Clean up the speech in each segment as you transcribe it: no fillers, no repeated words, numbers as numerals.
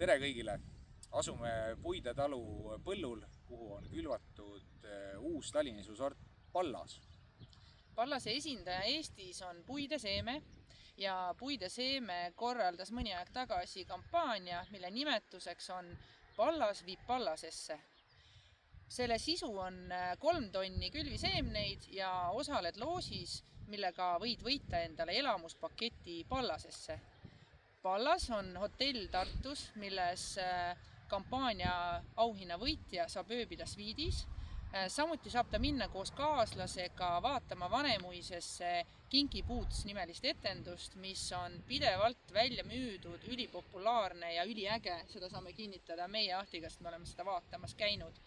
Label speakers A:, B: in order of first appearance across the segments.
A: Tere kõigile! Asume Puide talu põllul, kuhu on külvatud uus talinisuu sort Pallas.
B: Pallase esindaja Eestis on Puide Seeme ja Puide Seeme korraldas mõni aeg tagasi kampaania, mille nimetuseks on Pallas viib Pallasesse. Selle sisu on 3 tonni külviseemneid ja osaled loosis, millega võid võita endale elamuspaketi Pallasesse. Pallas on hotell Tartus, milles kampaania auhinna võitja saab ööbida sviidis. Samuti saab ta minna koos kaaslasega vaatama Vanemuisesse Kinky Boots nimelist etendust, mis on pidevalt välja müüdud, ülipopulaarne ja üliäge. Seda saame kinnitada meie ahtiga, sest me oleme seda vaatamas käinud.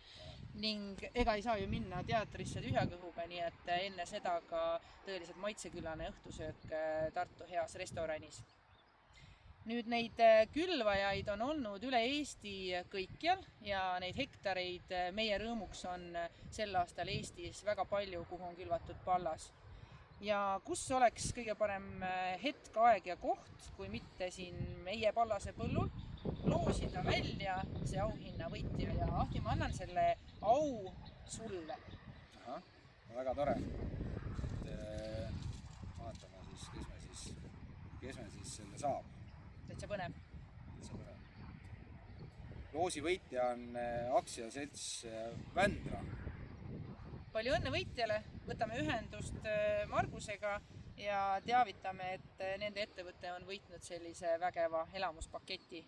B: Ning ega ei saa ju minna teatrisse tühja kõhuga, nii et enne seda ka tõeliselt maitsekülane õhtusöök Tartu heas restoranis. Nüüd neid külvajaid on olnud üle Eesti kõikjal ja neid hektareid meie rõõmuks on sel aastal Eestis väga palju, kuhu on külvatud Pallas. Ja kus oleks kõige parem hetk, aeg ja koht, kui mitte siin meie Pallase põllul, loosida välja see auhinna võitja ja Ahti, ma annan selle au sulle.
A: Väga tore. Vaatame siis, kes me siis selle saab.
B: Täitsa põnev.
A: Loosi võitja on aktsiaselts Vändra.
B: Palju õnne võitjale, võtame ühendust Margusega ja teavitame, et nende ettevõte on võitnud sellise vägeva elamuspaketi.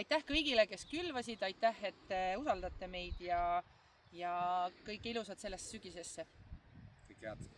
B: Aitäh kõigile, kes külvasid, aitäh, et usaldate meid ja kõike ilusat sellest sügisesse.
A: Kõik head.